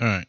All right.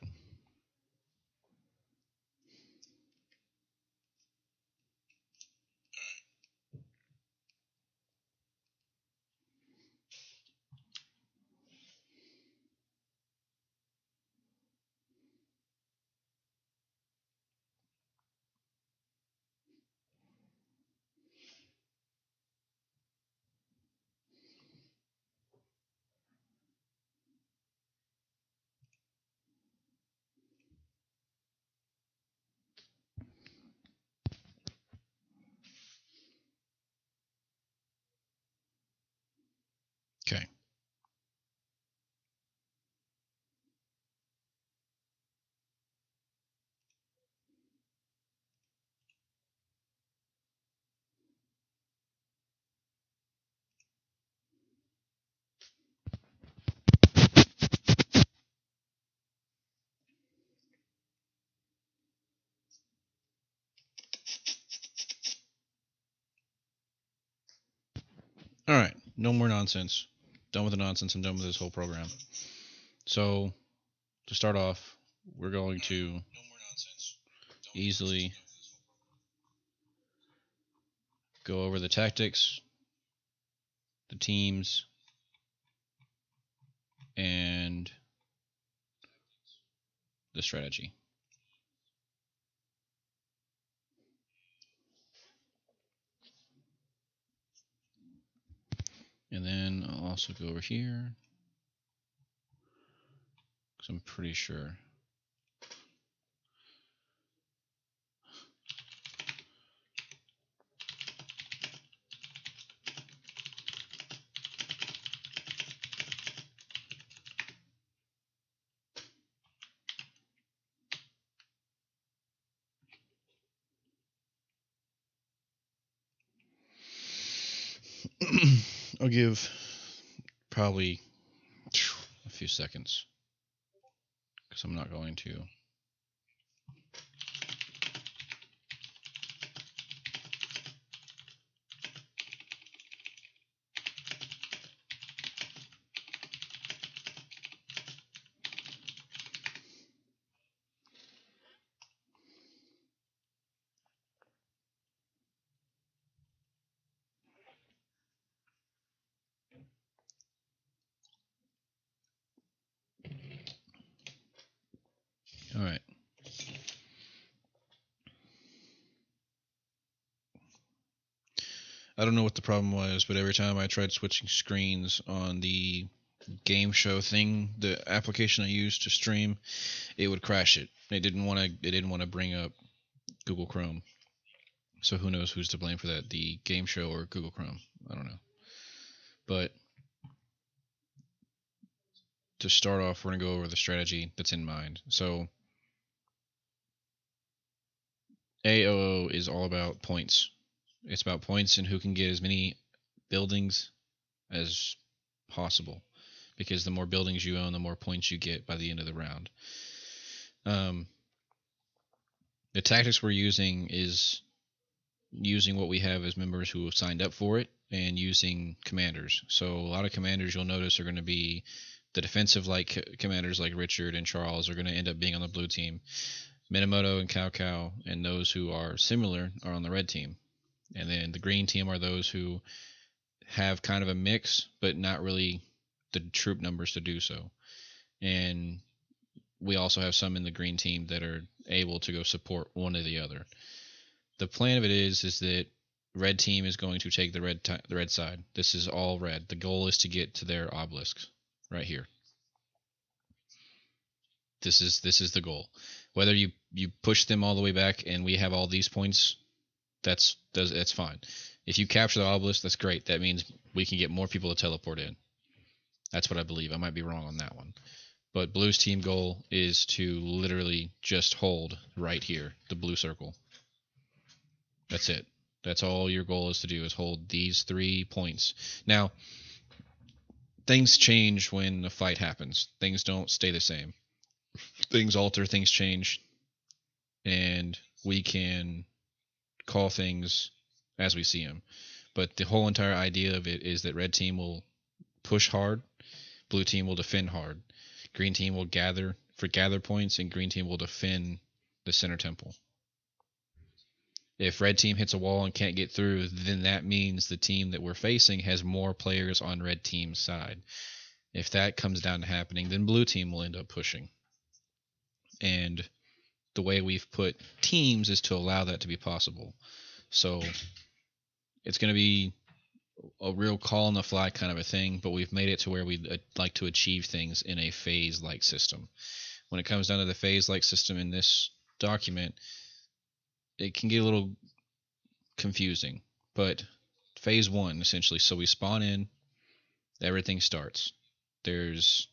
Okay. All right. No more nonsense. Done with the nonsense. I'm done with this whole program. So, to start off, we're going to easily go over the tactics, the teams, and the strategy. And then I'll also go over here because I'm pretty sure. I'll give probably a few seconds because I'm not going to. All right. I don't know what the problem was, but every time I tried switching screens on the game show thing, the application I used to stream, it would crash it. It didn't want to bring up Google Chrome. So who knows who's to blame for that? The game show or Google Chrome? I don't know. But to start off, we're going to go over the strategy that's in mind. So AOO is all about points. It's about points and who can get as many buildings as possible, because the more buildings you own, the more points you get by the end of the round. The tactics we're using is using what we have as members who have signed up for it and using commanders. So a lot of commanders you'll notice are going to be the defensive like commanders like Richard and Charles are going to end up being on the blue team. Minamoto and Cao Cao and those who are similar are on the red team. And then the green team are those who have kind of a mix, but not really the troop numbers to do so. And we also have some in the green team that are able to go support one or the other. The plan of it is that red team is going to take the red side. This is all red. The goal is to get to their obelisks right here. This is the goal. Whether you push them all the way back and we have all these points, that's fine. If you capture the obelisk, that's great. That means we can get more people to teleport in. That's what I believe. I might be wrong on that one. But blue's team goal is to literally just hold right here, the blue circle. That's it. That's all your goal is to do, is hold these 3 points. Now, things change when a fight happens. Things don't stay the same. Things alter, things change, and we can call things as we see them. But the whole entire idea of it is that red team will push hard, blue team will defend hard, green team will gather, for gather points, and green team will defend the center temple. If red team hits a wall and can't get through, then that means the team that we're facing has more players on red team's side. If that comes down to happening, then blue team will end up pushing. And the way we've put teams is to allow that to be possible. So it's going to be a real call on the fly kind of a thing, but we've made it to where we like to achieve things in a phase-like system. When it comes down to the phase-like system in this document, it can get a little confusing, but phase 1 essentially, so we spawn in, everything starts. There's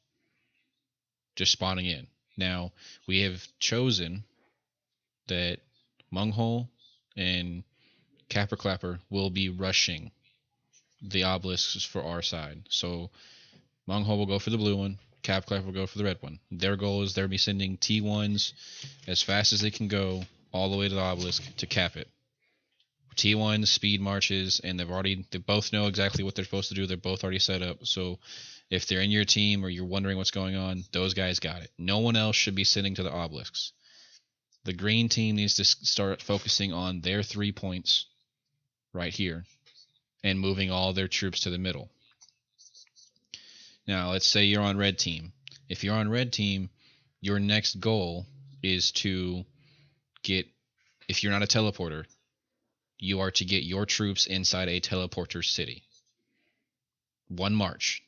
just spawning in. Now, we have chosen that Munghole and Capper Clapper will be rushing the obelisks for our side. So Munghole will go for the blue one, Cap Clapper will go for the red one. Their goal is they'll be sending T1s as fast as they can go all the way to the obelisk to cap it. T1 speed marches, and they both know exactly what they're supposed to do. They're both already set up. So if they're in your team or you're wondering what's going on, those guys got it. No one else should be sitting to the obelisks. The green team needs to start focusing on their 3 points right here and moving all their troops to the middle. Now, let's say you're on red team. If you're on red team, your next goal is to if you're not a teleporter, you are to get your troops inside a teleporter city. 1 march.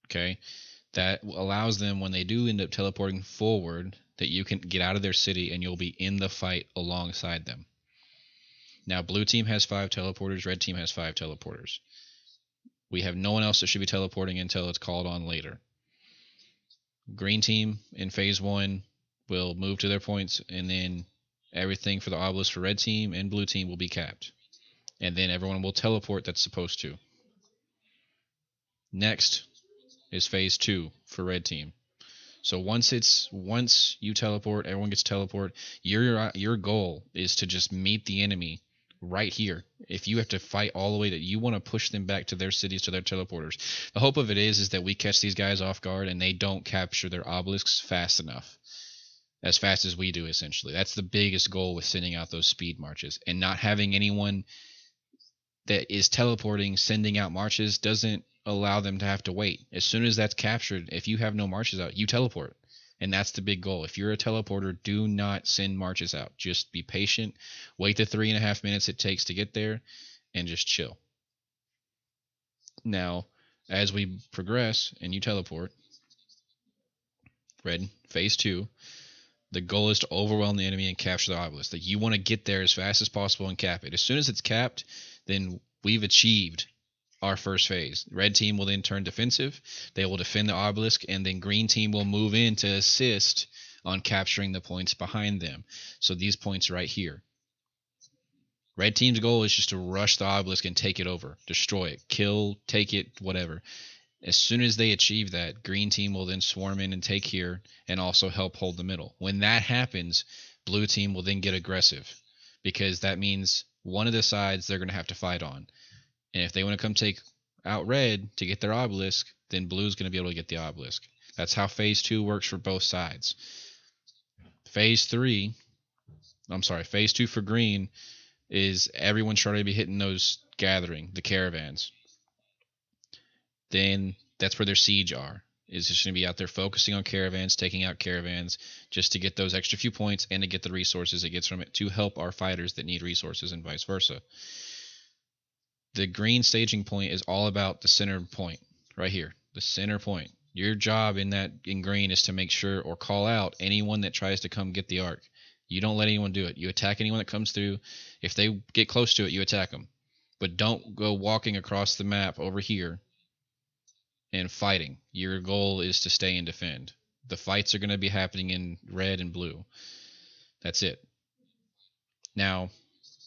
Okay? That allows them, when they do end up teleporting forward, that you can get out of their city and you'll be in the fight alongside them. Now, blue team has 5 teleporters, red team has 5 teleporters. We have no one else that should be teleporting until it's called on later. Green team in phase 1 will move to their points, and then everything for the obelisk for red team and blue team will be capped. And then everyone will teleport that's supposed to. Next is phase 2 for red team. So once you teleport, everyone gets teleport. Your goal is to just meet the enemy right here. If you have to fight all the way that you want to push them back to their cities, to their teleporters. The hope of it is that we catch these guys off guard and they don't capture their obelisks fast enough. As fast as we do, essentially. That's the biggest goal with sending out those speed marches. And not having anyone that is teleporting, sending out marches, doesn't allow them to have to wait. As soon as that's captured, if you have no marches out, you teleport. And that's the big goal. If you're a teleporter, do not send marches out. Just be patient. Wait the 3.5 minutes it takes to get there, and just chill. Now, as we progress and you teleport, red, phase 2, the goal is to overwhelm the enemy and capture the obelisk. Like, you want to get there as fast as possible and cap it. As soon as it's capped, then we've achieved our first phase. Red team will then turn defensive. They will defend the obelisk, and then green team will move in to assist on capturing the points behind them. So these points right here. Red team's goal is just to rush the obelisk and take it over. Destroy it. Kill, take it, whatever. As soon as they achieve that, green team will then swarm in and take here and also help hold the middle. When that happens, blue team will then get aggressive, because that means one of the sides they're going to have to fight on. And if they want to come take out red to get their obelisk, then blue's going to be able to get the obelisk. That's how phase 2 works for both sides. Phase 2 for green is everyone's trying to be hitting those gathering, the caravans. Then that's where their siege is just going to be out there focusing on caravans, taking out caravans, just to get those extra few points and to get the resources it gets from it to help our fighters that need resources, and vice versa. The green staging point is all about the center point right here, the center point. Your job in green is to make sure or call out anyone that tries to come get the ark. You don't let anyone do it. You attack anyone that comes through. If they get close to it, you attack them. But don't go walking across the map over here and fighting. Your goal is to stay and defend. The fights are going to be happening in red and blue. That's it. Now,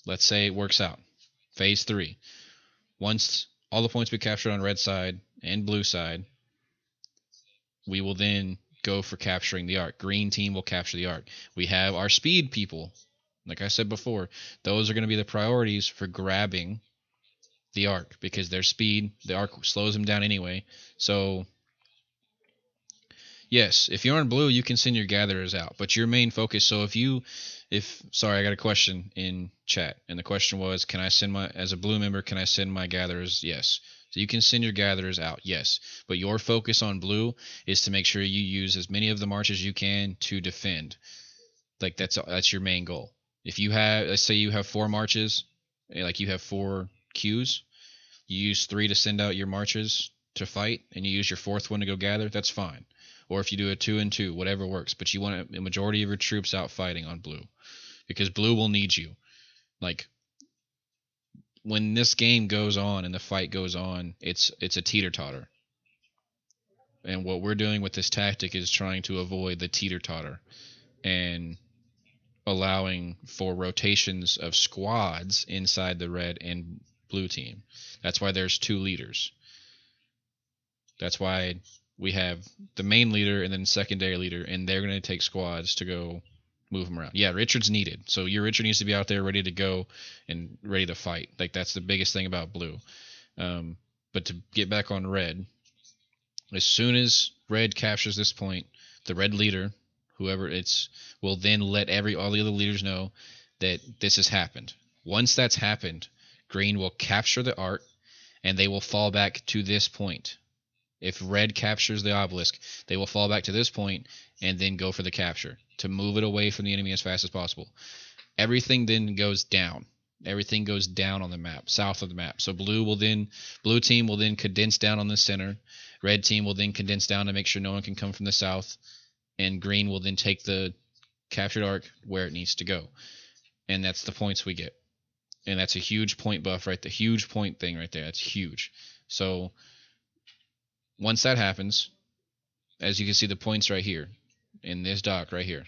let's say it works out. Phase 3. Once all the points we captured on red side and blue side, we will then go for capturing the ark. Green team will capture the ark. We have our speed people. Like I said before, those are going to be the priorities for grabbing the ark, because their speed, the ark slows them down anyway. So Yes, if you're on blue, you can send your gatherers out, but your main focus. So sorry, I got a question in chat, and the question was, can I send as a blue member, can I send my gatherers? Yes. So you can send your gatherers out, yes. But your focus on blue is to make sure you use as many of the marches you can to defend. Like that's your main goal. If you have, let's say you have 4 marches, like you have 4 queues, you use 3 to send out your marches to fight, and you use your 4th one to go gather, that's fine. Or if you do a 2 and 2, whatever works. But you want a majority of your troops out fighting on blue, because blue will need you. Like when this game goes on and the fight goes on, it's a teeter-totter. And what we're doing with this tactic is trying to avoid the teeter-totter and allowing for rotations of squads inside the red and blue team. That's why there's 2 leaders. That's why we have the main leader and then secondary leader, and they're going to take squads to go move them around. Yeah, Richard's needed. So your Richard needs to be out there ready to go and ready to fight. Like that's the biggest thing about blue. But to get back on red, as soon as red captures this point, the red leader, whoever it's, will then let all the other leaders know that this has happened. Once that's happened, green will capture the art, and they will fall back to this point. If red captures the obelisk, they will fall back to this point and then go for the capture to move it away from the enemy as fast as possible. Everything then goes down. Everything goes down on the map, south of the map. So blue team will then condense down on the center. Red team will then condense down to make sure no one can come from the south. And green will then take the captured arc where it needs to go. And that's the points we get. And that's a huge point buff, right? The huge point thing right there. That's huge. So once that happens, as you can see the points right here in this dock right here.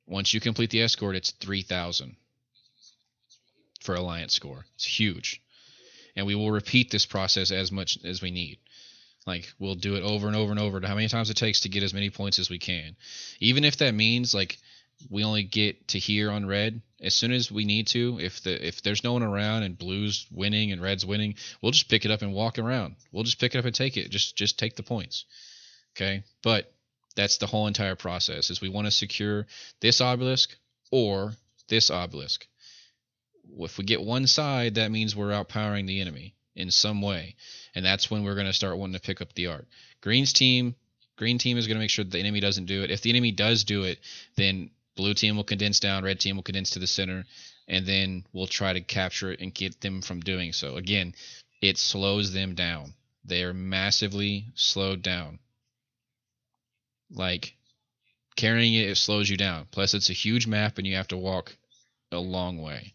Once you complete the escort, it's 3,000 for alliance score. It's huge. And we will repeat this process as much as we need. Like we'll do it over and over and over to how many times it takes to get as many points as we can. Even if that means like we only get to here on red, as soon as we need to, if there's no one around and blue's winning and red's winning, we'll just pick it up and walk around. We'll just pick it up and take it. Just take the points. Okay? But that's the whole entire process, is we want to secure this obelisk or this obelisk. If we get one side, that means we're outpowering the enemy in some way. And that's when we're going to start wanting to pick up the art. Green team is going to make sure that the enemy doesn't do it. If the enemy does do it, then blue team will condense down, red team will condense to the center, and then we'll try to capture it and get them from doing so. Again, it slows them down. They are massively slowed down. Like, carrying it slows you down. Plus, it's a huge map and you have to walk a long way.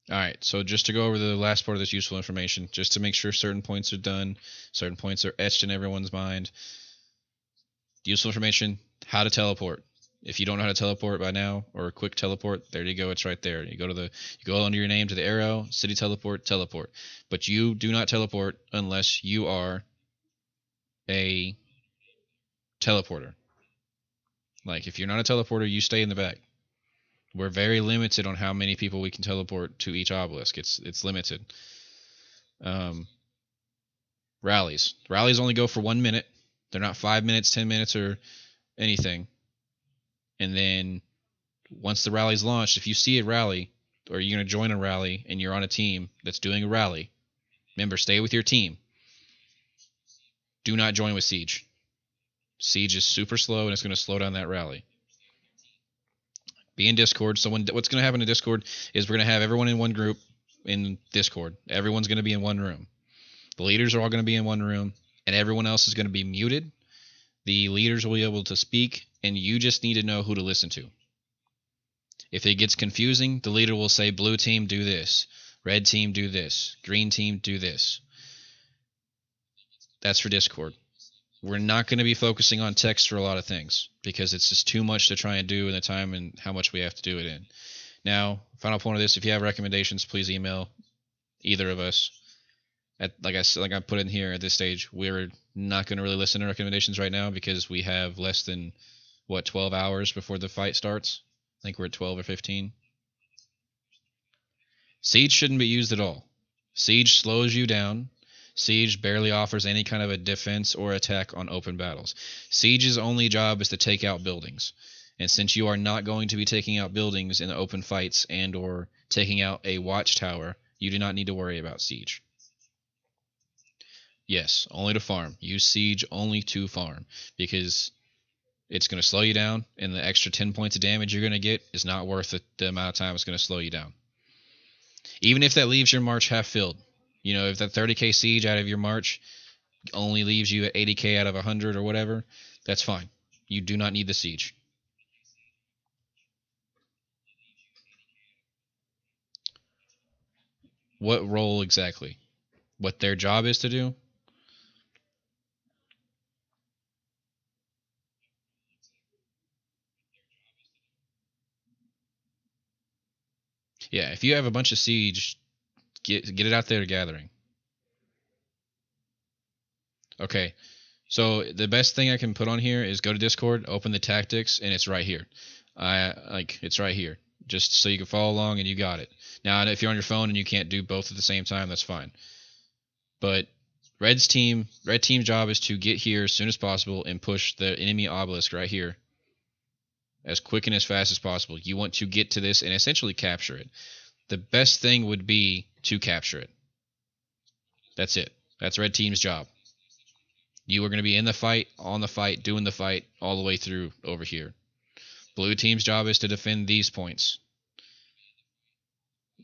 All right, so just to go over the last part of this useful information, just to make sure certain points are done, certain points are etched in everyone's mind. Useful information, how to teleport. If you don't know how to teleport by now, or a quick teleport, there you go, it's right there. You go under your name to the arrow, city teleport. But you do not teleport unless you are a teleporter. Like, if you're not a teleporter, you stay in the back. We're very limited on how many people we can teleport to each obelisk. It's limited. Rallies only go for 1 minute. They're not 5 minutes, 10 minutes, or anything. And then once the rally's launched, if you see a rally, or you're going to join a rally and you're on a team that's doing a rally, remember, stay with your team. Do not join with Siege. Siege is super slow and it's going to slow down that rally. Be in Discord. So what's going to happen in Discord is we're going to have everyone in one group in Discord. Everyone's going to be in one room. The leaders are all going to be in one room, and everyone else is going to be muted. The leaders will be able to speak, and you just need to know who to listen to. If it gets confusing, the leader will say, blue team, do this. Red team, do this. Green team, do this. That's for Discord. We're not going to be focusing on text for a lot of things because it's just too much to try and do in the time and how much we have to do it in. Now, final point of this, if you have recommendations, please email either of us. Like I put in here at this stage, we're not going to really listen to recommendations right now because we have less than, 12 hours before the fight starts? I think we're at 12 or 15. Siege shouldn't be used at all. Siege slows you down. Siege barely offers any kind of a defense or attack on open battles. Siege's only job is to take out buildings. And since you are not going to be taking out buildings in the open fights and or taking out a watchtower, you do not need to worry about Siege. Yes, only to farm. Use Siege only to farm, because it's going to slow you down, and the extra 10 points of damage you're going to get is not worth the amount of time it's going to slow you down. Even if that leaves your march half filled. You know, if that 30k siege out of your march only leaves you at 80k out of 100 or whatever, that's fine. You do not need the siege. What role exactly? What their job is to do? Yeah, if you have a bunch of siege, get it out there to gathering. Okay, so the best thing I can put on here is go to Discord, open the tactics, and it's right here. It's right here, just so you can follow along and you got it. Now, if you're on your phone and you can't do both at the same time, that's fine. But red team's job is to get here as soon as possible and push the enemy obelisk right here as quick and as fast as possible. You want to get to this and essentially capture it. The best thing would be to capture it. That's it. That's red team's job. You are going to be in the fight, on the fight, doing the fight all the way through over here. Blue team's job is to defend these points.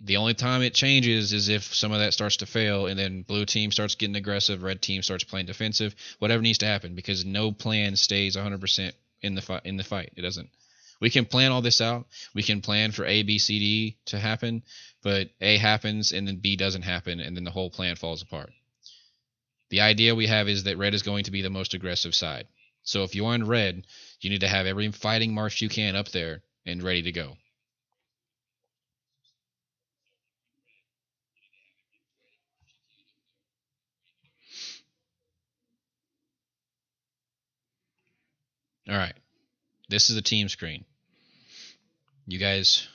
The only time it changes is if some of that starts to fail, and then blue team starts getting aggressive, red team starts playing defensive. Whatever needs to happen, because no plan stays 100% in the fight. It doesn't. We can plan all this out. We can plan for A, B, C, D to happen, but A happens and then B doesn't happen, and then the whole plan falls apart. The idea we have is that red is going to be the most aggressive side. So if you're in red, you need to have every fighting march you can up there and ready to go. All right. This is the team screen. You guys...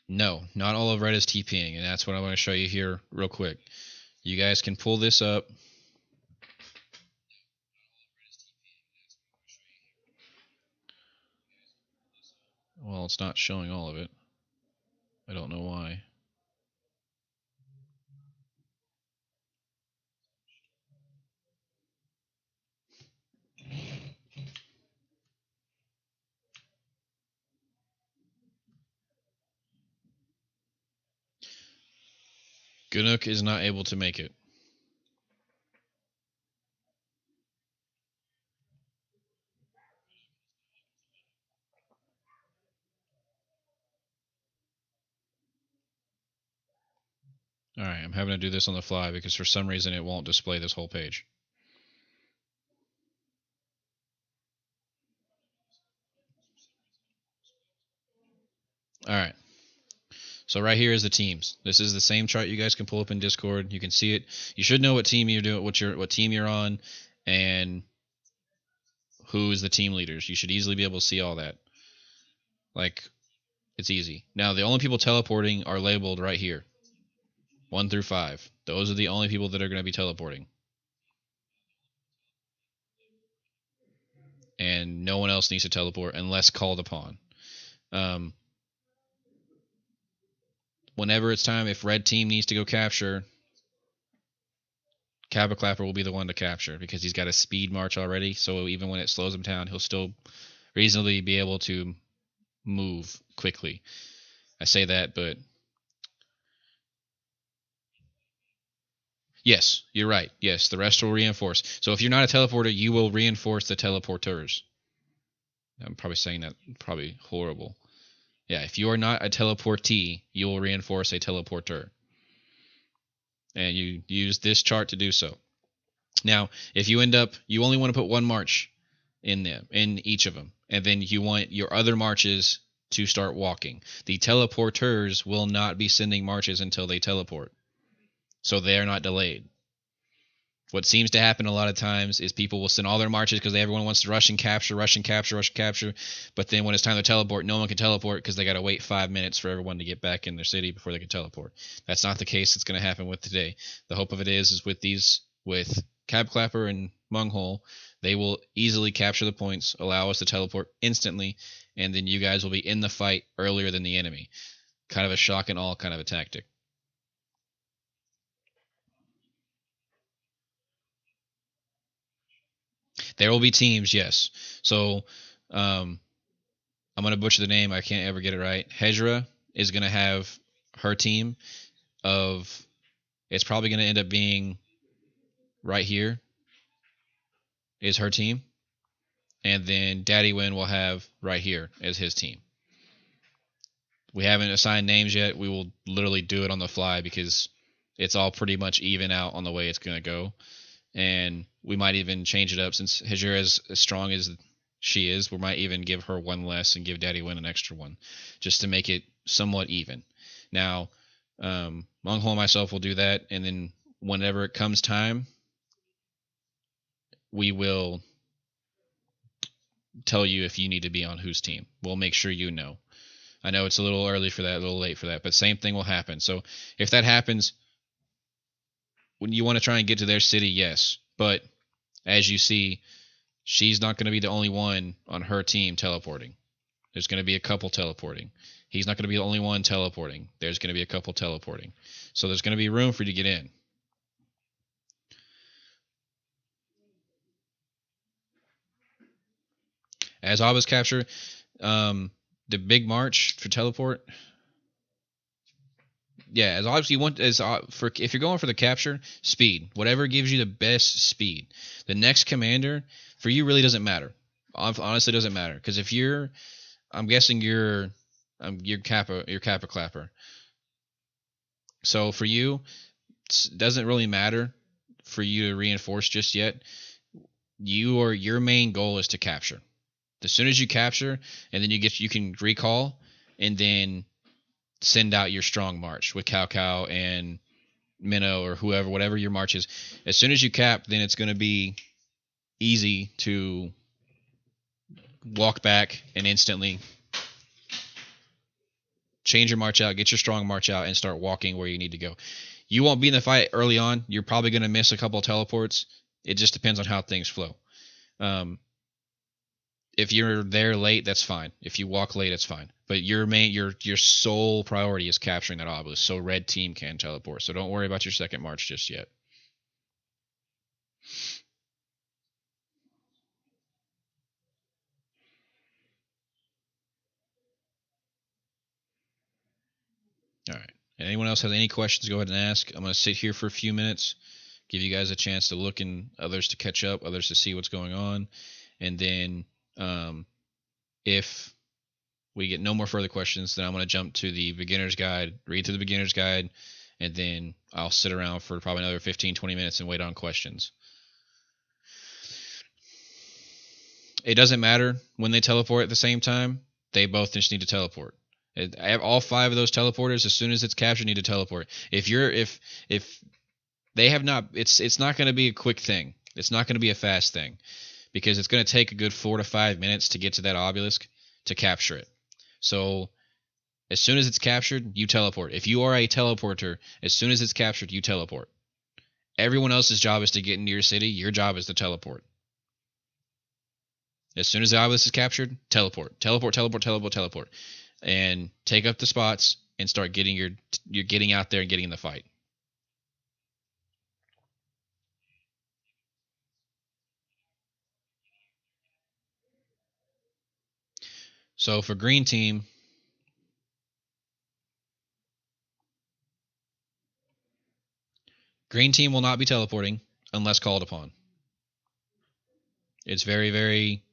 No, not all of red is TPing, and that's what I want to show you here real quick. You guys can pull this up. Well, it's not showing all of it. I don't know why. Gunuk is not able to make it. Alright, I'm having to do this on the fly because for some reason it won't display this whole page. Alright. So right here is the teams. This is the same chart you guys can pull up in Discord. You can see it. You should know what team you're doing, what team you're on, and who is the team leaders. You should easily be able to see all that. Like, it's easy. Now, the only people teleporting are labeled right here. 1 through 5. Those are the only people that are going to be teleporting. And no one else needs to teleport unless called upon. Whenever it's time, if red team needs to go capture, Kappa Clapper will be the one to capture because he's got a speed march already. So even when it slows him down, he'll still reasonably be able to move quickly. I say that, but yes, you're right. Yes, the rest will reinforce. So if you're not a teleporter, you will reinforce the teleporters. I'm probably saying that probably horrible. Yeah, if you are not a teleportee, you will reinforce a teleporter. And you use this chart to do so. Now, if you end up, you only want to put one march in each of them. And then you want your other marches to start walking. The teleporters will not be sending marches until they teleport. So they are not delayed. What seems to happen a lot of times is people will send all their marches because everyone wants to rush and capture, rush and capture, rush and capture. But then when it's time to teleport, no one can teleport because they got to wait 5 minutes for everyone to get back in their city before they can teleport. That's not the case that's going to happen with today. The hope of it is with Cab Clapper and Munghole, they will easily capture the points, allow us to teleport instantly, and then you guys will be in the fight earlier than the enemy. Kind of a shock and awe kind of a tactic. There will be teams, yes. So, I'm going to butcher the name. I can't ever get it right. Hejra is going to have her team of. It's probably going to end up being right here. Is her team, and then Daddy Win will have right here as his team. We haven't assigned names yet. We will literally do it on the fly because it's all pretty much even out on the way it's going to go. And we might even change it up since Hejra is as strong as she is. We might even give her one less and give Daddy Win an extra one just to make it somewhat even. Now, Munghole and myself will do that, and then whenever it comes time, we will tell you if you need to be on whose team. We'll make sure you know. I know it's a little early for that, a little late for that, but same thing will happen. So if that happens, when you want to try and get to their city, yes. But as you see, she's not going to be the only one on her team teleporting. There's going to be a couple teleporting. He's not going to be the only one teleporting. There's going to be a couple teleporting. So there's going to be room for you to get in. As Abba's capture, the big march for teleport. Yeah, as obviously you want for if you're going for the capture, speed. Whatever gives you the best speed. The next commander for you really doesn't matter. Honestly, doesn't matter because if you're, I'm guessing you're Kappa Clapper. So for you, it doesn't really matter for you to reinforce just yet. Your main goal is to capture. As soon as you capture, and then you can recall, and then send out your strong march with Cao and Minnow or whoever, whatever your march is. As soon as you cap, then it's going to be easy to walk back and instantly change your march out, get your strong march out, and start walking where you need to go. You won't be in the fight early on. You're probably going to miss a couple of teleports. It just depends on how things flow. If you're there late, that's fine. If you walk late, it's fine. But your sole priority is capturing that obelisk, so red team can teleport. So don't worry about your second march just yet. All right. Anyone else has any questions, go ahead and ask. I'm going to sit here for a few minutes, give you guys a chance to look and others to catch up, others to see what's going on. And then if we get no more further questions, then I'm going to jump to the beginner's guide, read through the beginner's guide, and then I'll sit around for probably another 15, 20 minutes and wait on questions. It doesn't matter when they teleport at the same time. They both just need to teleport. I have all 5 of those teleporters. As soon as it's captured, need to teleport. If they have not, it's not going to be a quick thing. It's not going to be a fast thing because it's going to take a good 4 to 5 minutes to get to that obelisk to capture it. So as soon as it's captured, you teleport. If you are a teleporter, as soon as it's captured, you teleport. Everyone else's job is to get into your city. Your job is to teleport. As soon as the obelisk is captured, teleport. Teleport, teleport, teleport, teleport. And take up the spots and start getting you're getting out there and getting in the fight. So for green team, green team will not be teleporting unless called upon. It's very, very,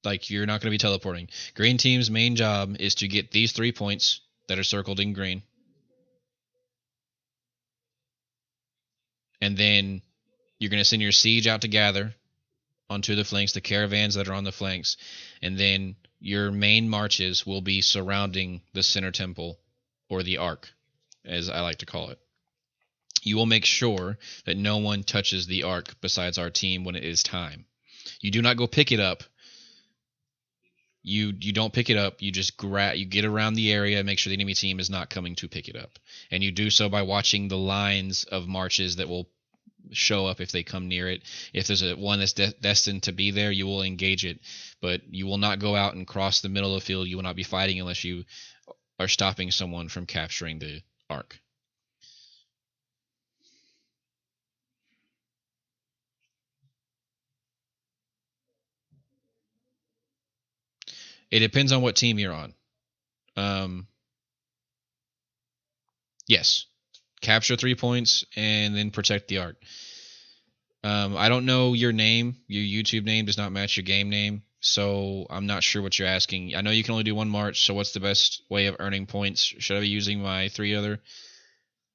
like, you're not going to be teleporting. Green team's main job is to get these 3 points that are circled in green. And then you're going to send your siege out to gather onto the flanks, the caravans that are on the flanks. And then your main marches will be surrounding the center temple, or the arc, as I like to call it. you will make sure that no one touches the arc besides our team when it is time. You do not go pick it up. You don't pick it up. You just you get around the area, make sure the enemy team is not coming to pick it up, and you do so by watching the lines of marches that will show up if they come near it. If there's one that's destined to be there, you will engage it, but you will not go out and cross the middle of the field. You will not be fighting unless you are stopping someone from capturing the arc. It depends on what team you're on. Yes, capture 3 points and then protect the arc. I don't know your name. Your YouTube name does not match your game name, so I'm not sure what you're asking. I know you can only do one march, so what's the best way of earning points? Should I be using my 3 other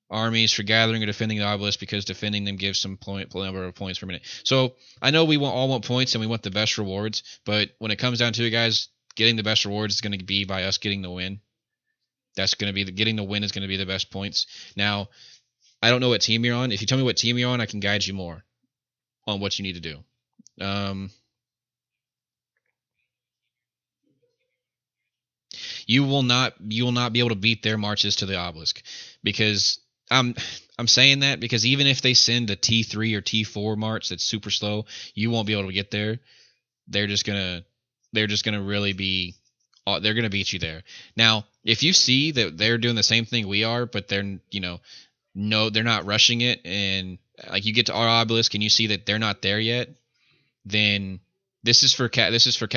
armies for gathering or defending the obelisk, because defending them gives some number of points per minute? So I know we all want points and we want the best rewards, but when it comes down to it, guys, getting the best rewards is going to be by us getting the win. That's going to be getting the win is going to be the best points. Now, I don't know what team you're on. If you tell me what team you're on, I can guide you more on what you need to do. You will not be able to beat their marches to the obelisk, because I'm saying that because even if they send a T3 or T4 march that's super slow, you won't be able to get there. They're just gonna really be they're gonna beat you there. Now, if you see that they're doing the same thing we are, but they're they're not rushing it, and like you get to our obelisk and you see that they're not there yet, then this is for Kappa. This is for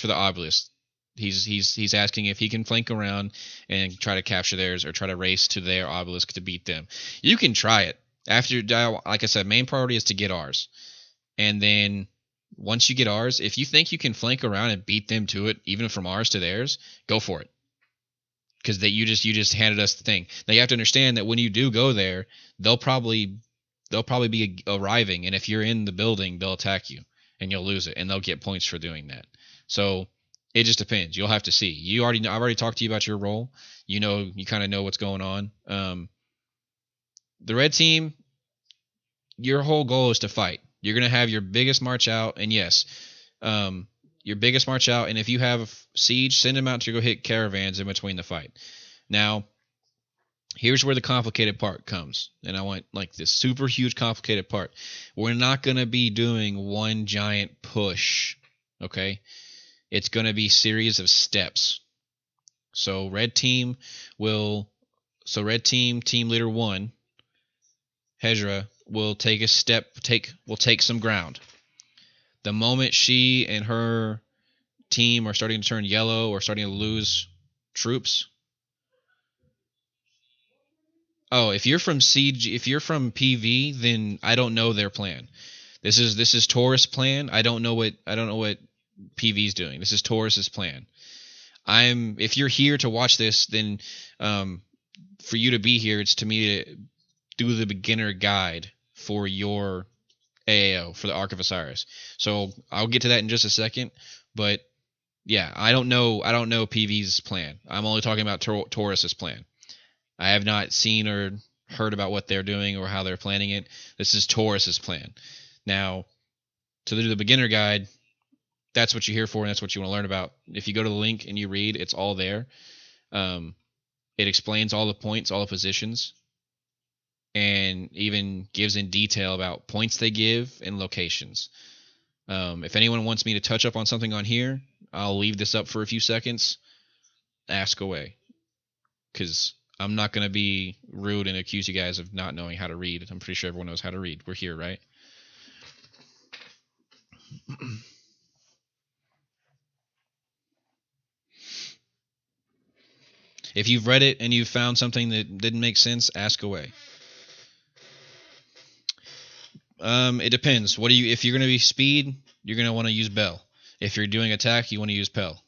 the obelisk. He's asking if he can flank around and try to capture theirs or try to race to their obelisk to beat them. You can try it. After, like I said, main priority is to get ours, and then once you get ours, if you think you can flank around and beat them to it, even from ours to theirs, go for it. Because you just handed us the thing. Now you have to understand that when you do go there, they'll probably be arriving, and if you're in the building, they'll attack you and you'll lose it, and they'll get points for doing that. So it just depends. You'll have to see. I've already talked to you about your role. You kind of know what's going on. The red team, your whole goal is to fight. You're going to have your biggest march out, and yes, your biggest march out, and if you have siege, send them out to go hit caravans in between the fight. Now, here's where the complicated part comes, and I want like this super huge complicated part. We're not going to be doing one giant push, okay? It's going to be series of steps. So red team, team leader 1, Hejra, will take a step, will take some ground. The moment she and her team are starting to turn yellow or starting to lose troops. Oh, if you're from PV, then I don't know their plan. This is Taurus plan. I don't know what PV's doing. This is Taurus's plan. If you're here to watch this, then for you to be here, it's to me to do the beginner guide for your AAO, for the Ark of Osiris. So I'll get to that in just a second, but yeah, I don't know PV's plan. I'm only talking about Taurus's plan. I have not seen or heard about what they're doing or how they're planning it. This is Taurus's plan. Now, to do the beginner guide, that's what you're here for, and that's what you want to learn about. If you go to the link and you read, it's all there. It explains all the points, all the positions, and even gives in detail about points they give and locations. If anyone wants me to touch up on something on here, I'll leave this up for a few seconds. Ask away, because I'm not going to be rude and accuse you guys of not knowing how to read. I'm pretty sure everyone knows how to read. We're here, right? If you've read it and you've found something that didn't make sense, ask away. It depends. If you're going to be speed, you're going to want to use Bell. If you're doing attack, you want to use Pell.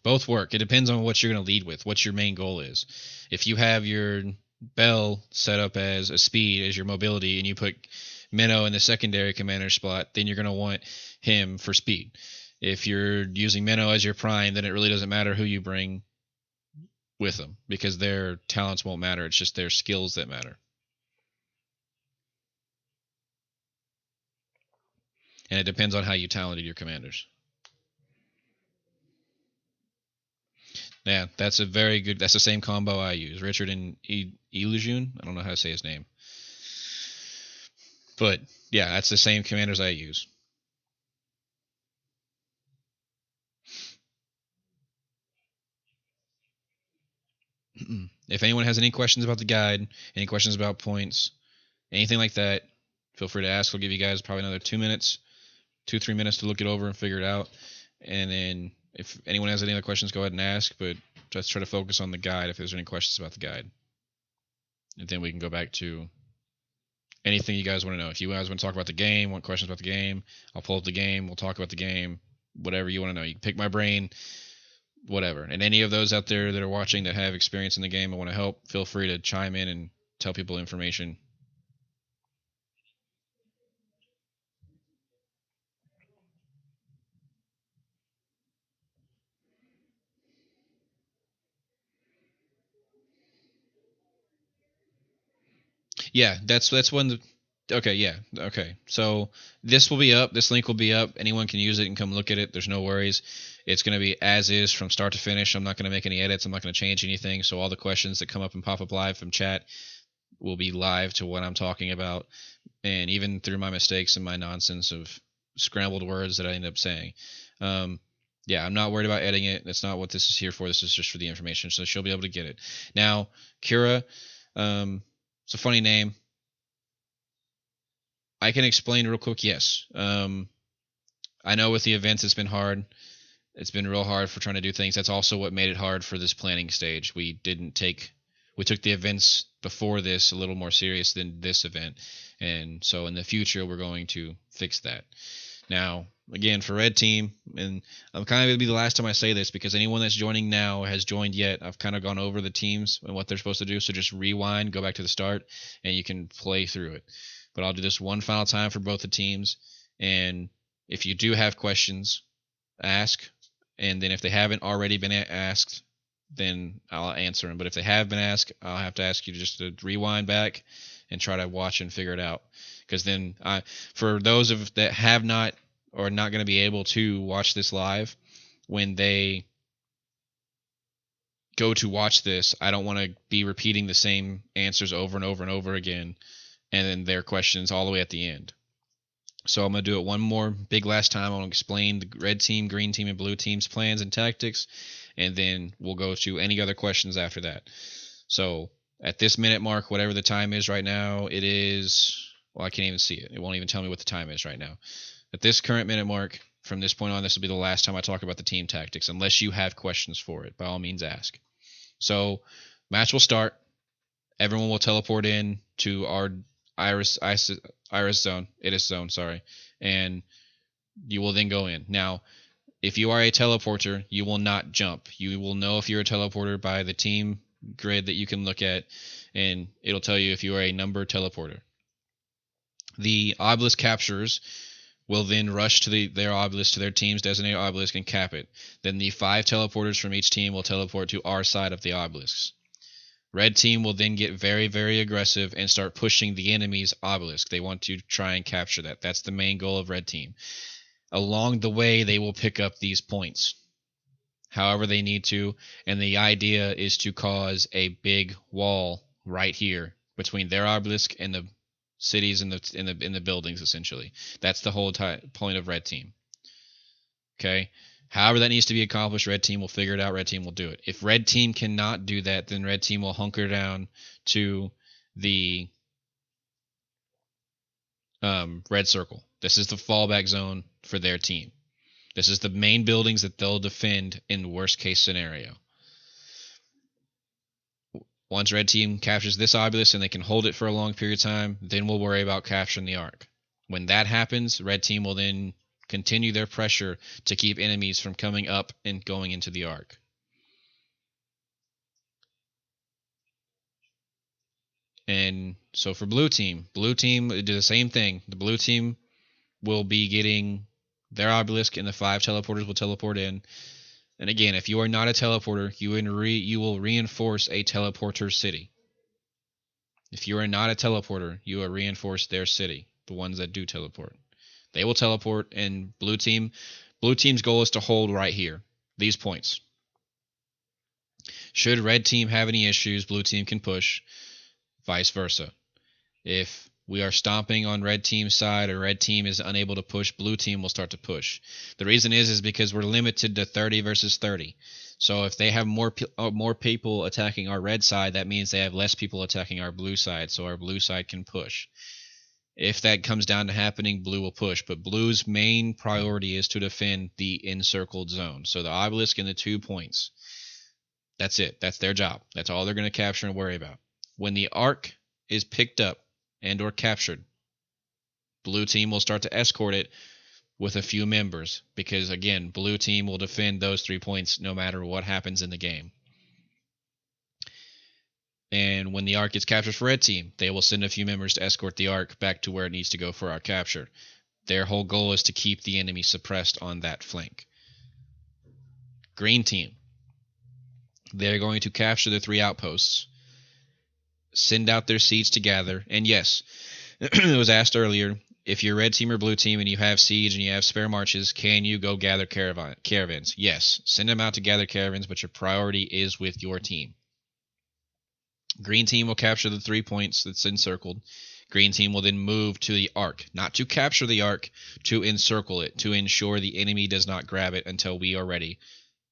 Both work. It depends on what you're going to lead with, what your main goal is. If you have your Bell set up as a speed, as your mobility, and you put Minnow in the secondary commander spot, then you're going to want him for speed. If you're using Minnow as your prime, then it really doesn't matter who you bring with them because their talents won't matter. It's just their skills that matter. And it depends on how you talented your commanders. Yeah, that's a very good. That's the same combo I use. Richard and Illusion. I don't know how to say his name, but yeah, that's the same commanders I use. If anyone has any questions about the guide, any questions about points, anything like that, feel free to ask. We'll give you guys probably another 2 minutes, 2-3 minutes to look it over and figure it out. And then if anyone has any other questions, go ahead and ask. But just try to focus on the guide if there's any questions about the guide. And then we can go back to anything you guys want to know. If you guys want to talk about the game, want questions about the game, I'll pull up the game. We'll talk about the game. Whatever you want to know. You can pick my brain, whatever. And any of those out there that are watching that have experience in the game and want to help, feel free to chime in and tell people information. Yeah, that's one. Okay, yeah, okay. So this will be up. This link will be up. Anyone can use it and come look at it. There's no worries. It's going to be as is from start to finish. I'm not going to make any edits. I'm not going to change anything. So all the questions that come up and pop up live from chat will be live to what I'm talking about, and even through my mistakes and my nonsense of scrambled words that I end up saying. Yeah, I'm not worried about editing it. That's not what this is here for. This is just for the information, so she'll be able to get it. Now, Kira, it's a funny name. I can explain real quick. Yes. I know with the events it's been hard. It's been real hard for trying to do things. That's also what made it hard for this planning stage. We took the events before this a little more serious than this event. And so in the future we're going to fix that. Now, again, for Red Team, and I'm kind of going to be the last time I say this because anyone that's joining now has joined yet. I've kind of gone over the teams and what they're supposed to do. So just rewind, go back to the start, and you can play through it. But I'll do this one final time for both the teams. And if you do have questions, ask. And then if they haven't already been asked, then I'll answer them. But if they have been asked, I'll have to ask you just to rewind back and try to watch and figure it out. Because then, for those that have not or not going to be able to watch this live, when they go to watch this, I don't want to be repeating the same answers over and over and over again, and then their questions all the way at the end. So I'm going to do it one more big last time. I'm going to explain the red team, green team, and blue team's plans and tactics, and then we'll go to any other questions after that. So at this minute mark, whatever the time is right now, it is, well, I can't even see it. It won't even tell me what the time is right now. At this current minute mark, from this point on, this will be the last time I talk about the team tactics, unless you have questions for it. By all means, ask. So match will start. Everyone will teleport in to our Iris zone, Itis zone, sorry, and you will then go in. Now, if you are a teleporter, you will not jump. You will know if you're a teleporter by the team grid that you can look at, and it'll tell you if you are a number teleporter. The obelisk capturers will then rush to their obelisk, to their team's designated obelisk, and cap it. Then the 5 teleporters from each team will teleport to our side of the obelisks. Red team will then get very, very aggressive and start pushing the enemy's obelisk. They want to try and capture that. That's the main goal of red team. Along the way, they will pick up these points however they need to, and the idea is to cause a big wall right here between their obelisk and the cities and in the buildings. Essentially, that's the whole point of red team. Okay. However that needs to be accomplished, red team will figure it out. Red team will do it. If red team cannot do that, then red team will hunker down to the red circle. This is the fallback zone for their team. This is the main buildings that they'll defend in worst case scenario. Once red team captures this obelisk and they can hold it for a long period of time, then we'll worry about capturing the arc. When that happens, red team will then continue their pressure to keep enemies from coming up and going into the arc. And so for blue team will do the same thing. The blue team will be getting Their obelisk and the 5 teleporters will teleport in. And again, if you are not a teleporter, you will reinforce a teleporter city. If you are not a teleporter, you will reinforce their city, the ones that do teleport. They will teleport, and blue team's goal is to hold right here, these points. Should red team have any issues, blue team can push, vice versa. If we are stomping on red team's side or red team is unable to push, blue team will start to push. The reason is because we're limited to 30 versus 30. So if they have more people attacking our red side, that means they have less people attacking our blue side, so our blue side can push. If that comes down to happening, blue will push. But blue's main priority is to defend the encircled zone. So the obelisk and the 2 points. That's it. That's their job. That's all they're going to capture and worry about. When the arc is picked up and or captured, blue team will start to escort it with a few members, because again, blue team will defend those 3 points no matter what happens in the game. And when the arc gets captured for red team, they will send a few members to escort the arc back to where it needs to go for our capture. Their whole goal is to keep the enemy suppressed on that flank. Green team, they're going to capture the 3 outposts, send out their seeds to gather. And yes, it was asked earlier, if you're red team or blue team and you have siege and you have spare marches, can you go gather caravans? Yes, send them out to gather caravans, but your priority is with your team. Green team will capture the 3 points that's encircled. Green team will then move to the arc, not to capture the arc, to encircle it, to ensure the enemy does not grab it until we are ready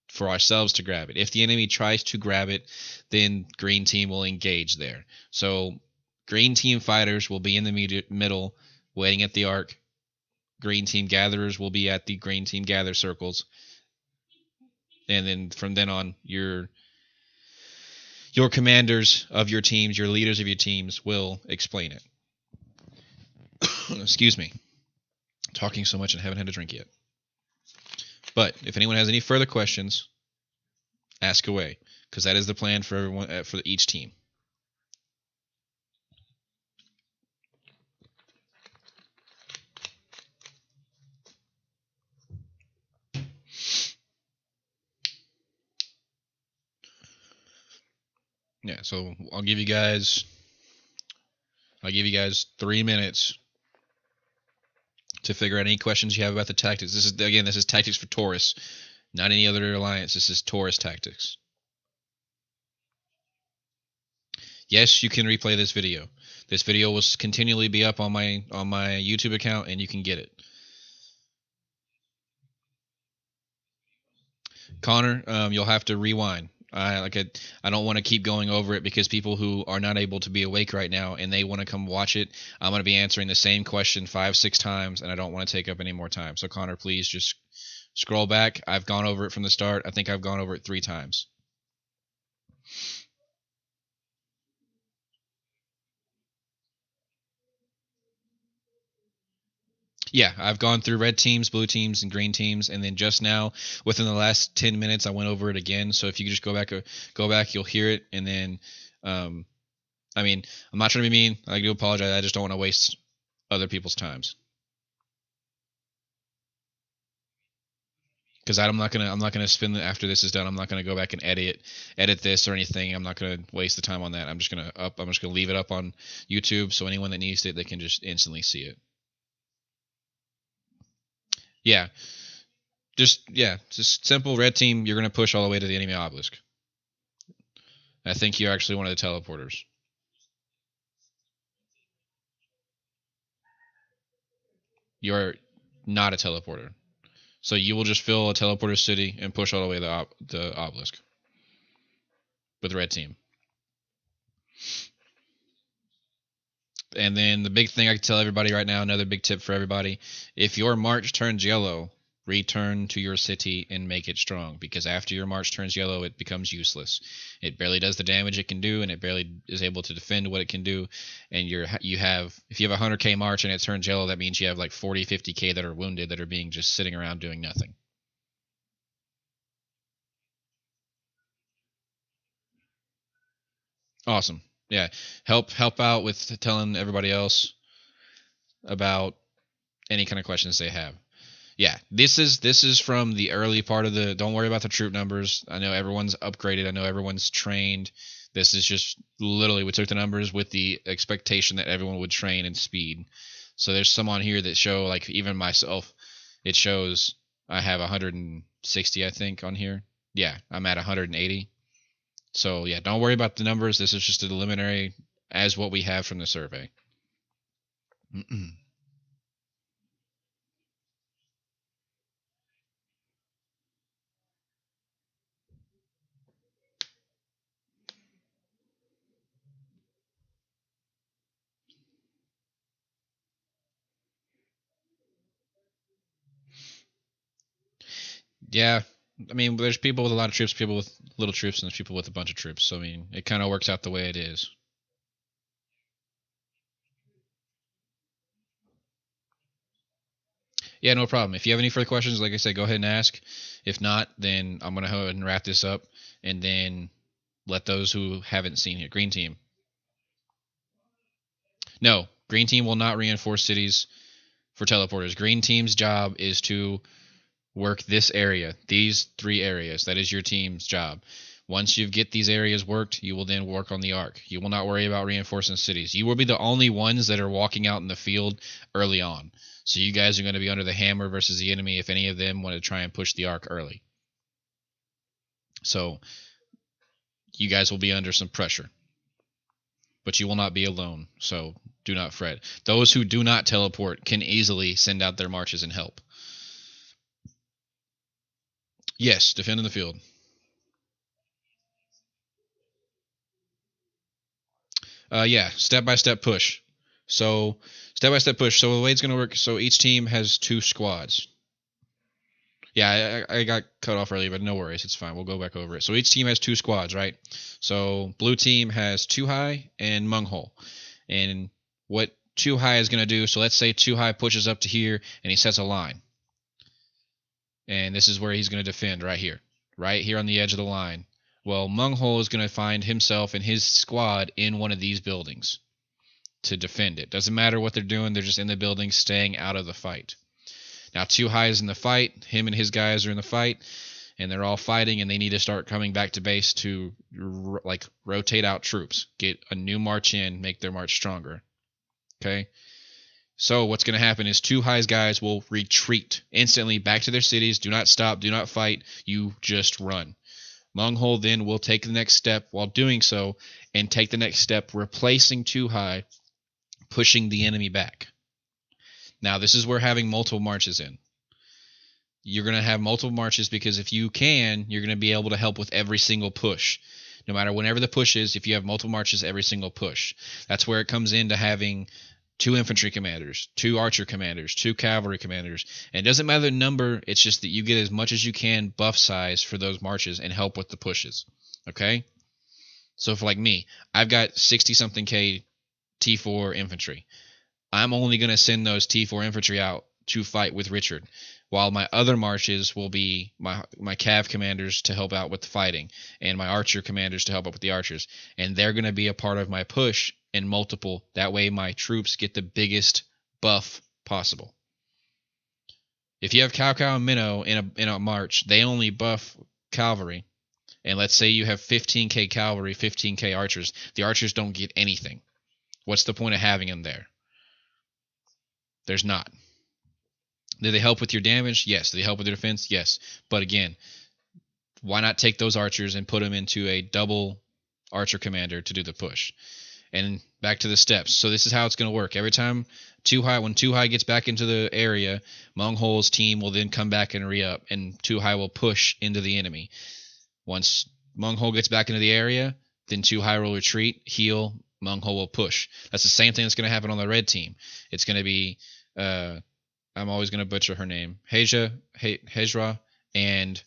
for ourselves to grab it. If the enemy tries to grab it, then green team will engage there. So green team fighters will be in the middle waiting at the arc. Green team gatherers will be at the green team gather circles. And then from then on, your commanders of your teams, your leaders of your teams will explain it. Excuse me. Talking so much and haven't had a drink yet. But if anyone has any further questions, ask away, because that is the plan for everyone, for each team. Yeah, so I'll give you guys 3 minutes to figure out any questions you have about the tactics. This is tactics for Taurus, not any other alliance. This is Taurus tactics. Yes, you can replay this video. This video will continually be up on my YouTube account, and you can get it. Connor, you'll have to rewind. I don't want to keep going over it, because people who are not able to be awake right now and they want to come watch it, I'm going to be answering the same question 5-6 times, and I don't want to take up any more time. So Connor, please just scroll back. I've gone over it from the start. I think I've gone over it 3 times. Yeah, I've gone through red teams, blue teams, and green teams, and then just now, within the last 10 minutes, I went over it again. So if you just go back, you'll hear it. And then, I mean, I'm not trying to be mean. I do apologize. I just don't want to waste other people's times. Because I'm not gonna spend after this is done. I'm not gonna go back and edit this or anything. I'm not gonna waste the time on that. I'm just gonna leave it up on YouTube, so anyone that needs it, they can just instantly see it. Yeah, just simple red team. You're gonna push all the way to the enemy obelisk. I think you're actually one of the teleporters. You're not a teleporter, so you will just fill a teleporter city and push all the way to the obelisk with the red team. And then the big thing I can tell everybody right now, another big tip for everybody, if your march turns yellow, return to your city and make it strong, because after your march turns yellow, it becomes useless. It barely does the damage it can do, and it barely is able to defend what it can do. And if you have a 100k march and it turns yellow, that means you have like 40, 50k that are wounded, that are being just sitting around doing nothing. Awesome. Yeah, help out with telling everybody else about any kind of questions they have. Yeah, this is from the early part of the. Don't worry about the troop numbers. I know everyone's upgraded. I know everyone's trained. This is just literally we took the numbers with the expectation that everyone would train in speed. So there's some on here that show like even myself, it shows I have 160 I think on here. Yeah, I'm at 180. So yeah, don't worry about the numbers. This is just a preliminary as what we have from the survey. Yeah, I mean, there's people with a lot of troops, people with little troops, and there's people with a bunch of troops. So I mean, it kind of works out the way it is. Yeah, no problem. If you have any further questions, like I said, go ahead and ask. If not, then I'm gonna go ahead and wrap this up, and then let those who haven't seen it. Green team. No, green team will not reinforce cities for teleporters. Green team's job is to work this area, these 3 areas. That is your team's job. Once you get these areas worked, you will then work on the arc. You will not worry about reinforcing cities. You will be the only ones that are walking out in the field early on. So you guys are going to be under the hammer versus the enemy if any of them want to try and push the arc early. So you guys will be under some pressure. But you will not be alone. So do not fret. Those who do not teleport can easily send out their marches and help. Yes, defend in the field. Yeah, step by step push. So step by step push. So the way it's going to work. So each team has 2 squads. Yeah, I got cut off earlier, but no worries. It's fine. We'll go back over it. So each team has 2 squads, right? So blue team has Tuhai and Munghole. And what Tuhai is going to do, so let's say Tuhai pushes up to here and he sets a line. And this is where he's going to defend right here on the edge of the line. Well, Munghole is going to find himself and his squad in one of these buildings to defend it. Doesn't matter what they're doing, they're just in the building staying out of the fight. Now, Tuhai is in the fight. Him and his guys are in the fight, and they're all fighting, and they need to start coming back to base to like rotate out troops, get a new march in, make their march stronger. Okay? So what's going to happen is Tuhai's guys will retreat instantly back to their cities. Do not stop. Do not fight. You just run. Munghole then will take the next step while doing so and take the next step replacing Tuhai, pushing the enemy back. Now, this is where having multiple marches in. You're going to have multiple marches because if you can, you're going to be able to help with every single push. No matter whenever the push is, if you have multiple marches, every single push. That's where it comes into having 2 infantry commanders, 2 archer commanders, 2 cavalry commanders. And it doesn't matter the number, it's just that you get as much as you can buff size for those marches and help with the pushes. Okay? So for like me, I've got 60-something K T4 infantry. I'm only going to send those T4 infantry out to fight with Richard, while my other marches will be my cav commanders to help out with the fighting, and my archer commanders to help out with the archers. And they're going to be a part of my push in multiple. That way my troops get the biggest buff possible. If you have Cao Cao and Minnow in a march, they only buff cavalry. And let's say you have 15k cavalry, 15k archers. The archers don't get anything. What's the point of having them there? There's not. Do they help with your damage? Yes. Do they help with your defense? Yes. But again, why not take those archers and put them into a double archer commander to do the push? And back to the steps. So this is how it's going to work. Every time when Tuhai gets back into the area, Munghole's team will then come back and re-up, and Tuhai will push into the enemy. Once Munghole gets back into the area, then Tuhai will retreat, heal, Munghole will push. That's the same thing that's going to happen on the red team. It's going to be, I'm always going to butcher her name, Hejra, and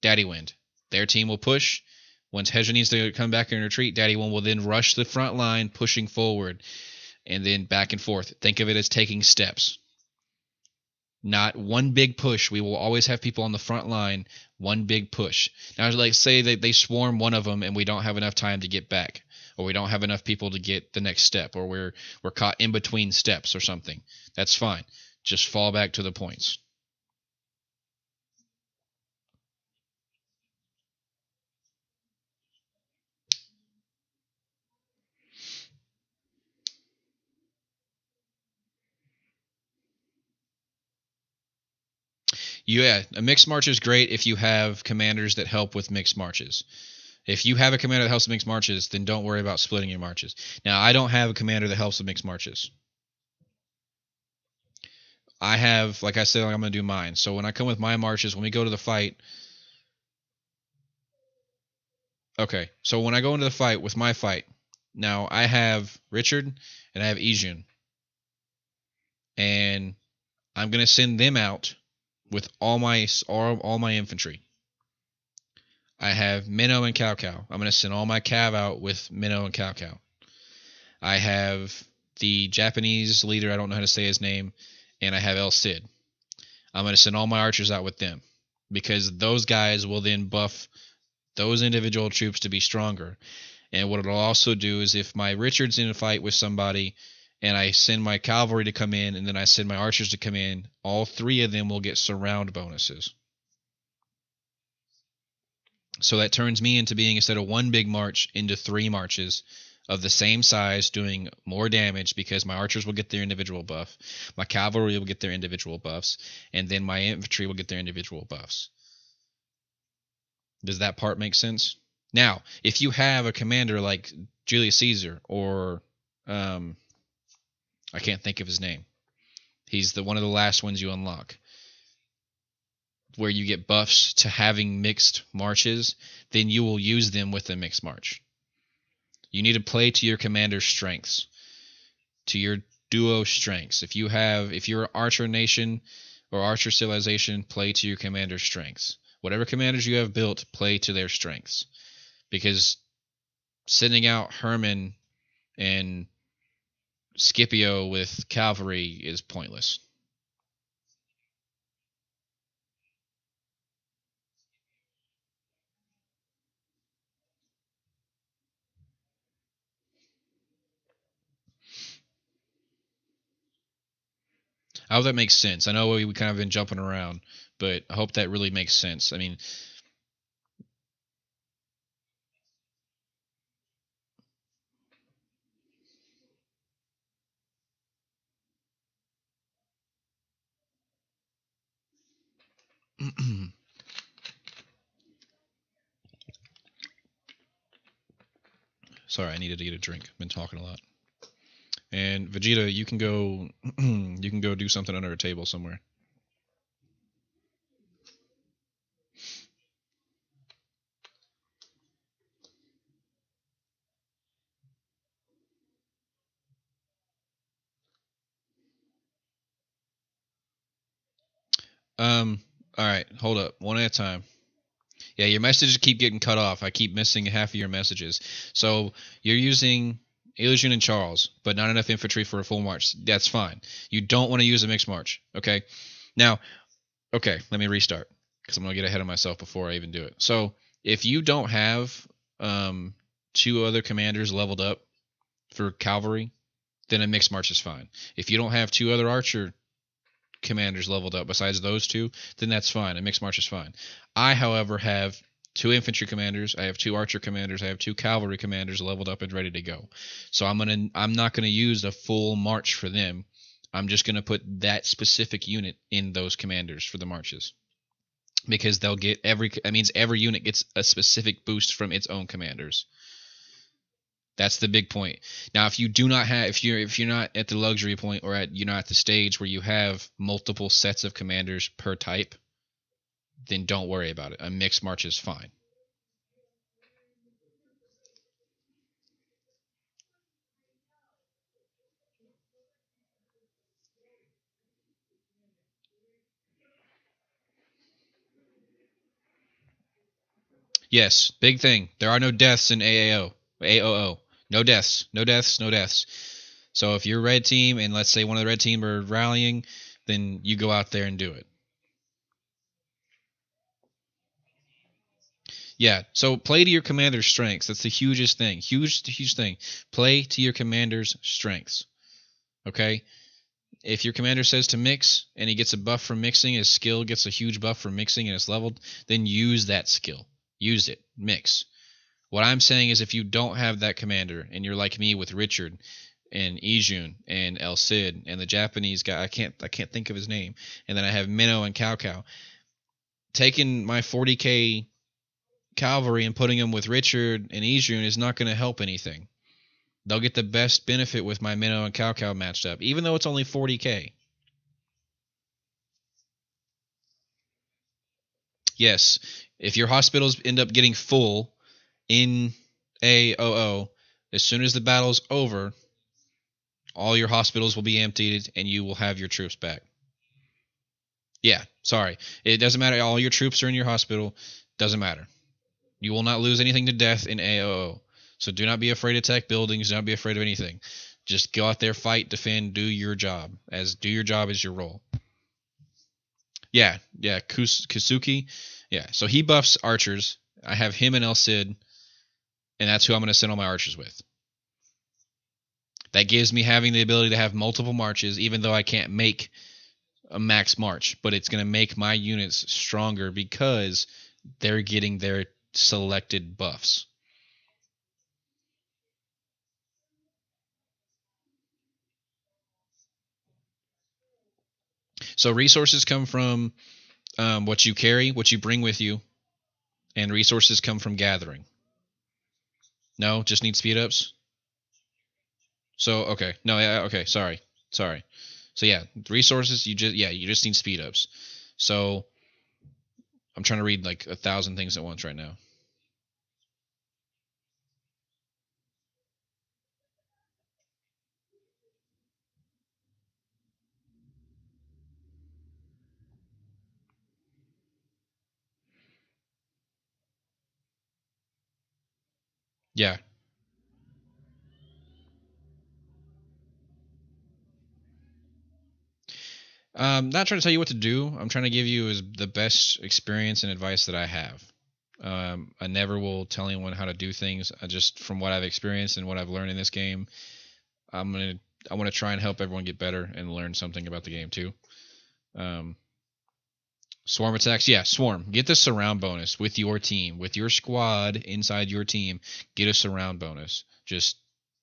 Daddy Wind. Their team will push. Once Hejra needs to come back and retreat, Daddy Wind will then rush the front line, pushing forward, and then back and forth. Think of it as taking steps. Not one big push. We will always have people on the front line, one big push. Now, like say that they swarm one of them and we don't have enough time to get back, or we don't have enough people to get the next step, or we're caught in between steps or something. That's fine. Just fall back to the points. Yeah, a mixed march is great if you have commanders that help with mixed marches. If you have a commander that helps with mixed marches, then don't worry about splitting your marches. Now, I don't have a commander that helps with mixed marches. I have, like I said, I'm going to do mine. So when I come with my marches, when we go to the fight. Okay, so when I go into the fight with my fight, now I have Richard and I have Ijun. And I'm going to send them out with all my infantry. I have Minnow and Cao Cao. I'm going to send all my cav out with Minnow and Cao Cao. I have the Japanese leader, I don't know how to say his name, and I have El Cid. I'm going to send all my archers out with them because those guys will then buff those individual troops to be stronger. And what it'll also do is if my Richard's in a fight with somebody and I send my cavalry to come in and then I send my archers to come in, all three of them will get surround bonuses. So that turns me into being, instead of one big march, into 3 marches of the same size doing more damage because my archers will get their individual buff, my cavalry will get their individual buffs, and then my infantry will get their individual buffs. Does that part make sense? Now, if you have a commander like Julius Caesar or I can't think of his name. He's one of the last ones you unlock, where you get buffs to having mixed marches, then you will use them with a mixed march. You need to play to your commander's strengths, to your duo strengths. If you're Archer Nation or Archer Civilization, play to your commander's strengths. Whatever commanders you have built, play to their strengths. Because sending out Herman and Scipio with cavalry is pointless. I hope that makes sense. I know we kind of been jumping around, but I hope that really makes sense. I mean, sorry, I needed to get a drink. Been talking a lot. And Vegeta, you can go you can go do something under a table somewhere. All right, hold up. One at a time. Yeah, your messages keep getting cut off. I keep missing half of your messages. So you're using Illusion and Charles, but not enough infantry for a full march. That's fine. You don't want to use a mixed march. Okay. Now, okay, let me restart because I'm gonna get ahead of myself before I even do it. So if you don't have 2 other commanders leveled up for cavalry, then a mixed march is fine. If you don't have 2 other archer commanders leveled up besides those 2, then that's fine. A mixed march is fine. I, however, have 2 infantry commanders, I have 2 archer commanders, I have 2 cavalry commanders leveled up and ready to go. So I'm not gonna use a full march for them. I'm just gonna put that specific unit in those commanders for the marches. Because they'll get that means every unit gets a specific boost from its own commanders. That's the big point. Now, if you do not have, if you're not at the luxury point or you're not at the stage where you have multiple sets of commanders per type, then don't worry about it. A mixed march is fine. Yes, big thing. There are no deaths in AOO. No deaths. No deaths. No deaths. So if you're red team and let's say one of the red team are rallying, then you go out there and do it. Yeah, so play to your commander's strengths. That's the hugest thing. Huge thing. Play to your commander's strengths. Okay? If your commander says to mix and he gets a buff from mixing, his skill gets a huge buff from mixing and it's leveled, then use that skill. Use it. Mix. What I'm saying is if you don't have that commander and you're like me with Richard and Ijun and El Cid and the Japanese guy, I can't think of his name, and then I have Minnow and Cao Cao, taking my 40k cavalry and putting them with Richard and Izun is not going to help anything. They'll get the best benefit with my Minnow and Cao Cao matched up, even though it's only 40k. Yes, if your hospitals end up getting full in AOO, as soon as the battle's over, all your hospitals will be emptied and you will have your troops back. Yeah, sorry. It doesn't matter. All your troops are in your hospital. Doesn't matter. You will not lose anything to death in AOO. So do not be afraid to attack buildings. Do not be afraid of anything. Just go out there, fight, defend, do your job. Do your job as your role. Yeah, Kusuki. Yeah, so he buffs archers. I have him and El Cid, and that's who I'm going to send all my archers with. That gives me having the ability to have multiple marches, even though I can't make a max march. But it's going to make my units stronger because they're getting their selected buffs. So resources come from what you carry, what you bring with you, and resources come from gathering. No, just need speed ups. So okay, no, yeah, okay, sorry. So yeah, resources you just need speed ups. So I'm trying to read like 1,000 things at once right now. Yeah. Not trying to tell you what to do. I'm trying to give you is the best experience and advice that I have. I never will tell anyone how to do things. Just from what I've experienced and what I've learned in this game, I want to try and help everyone get better and learn something about the game too. Swarm attacks, yeah, swarm. Get the surround bonus with your team, with your squad inside your team. Get a surround bonus. Just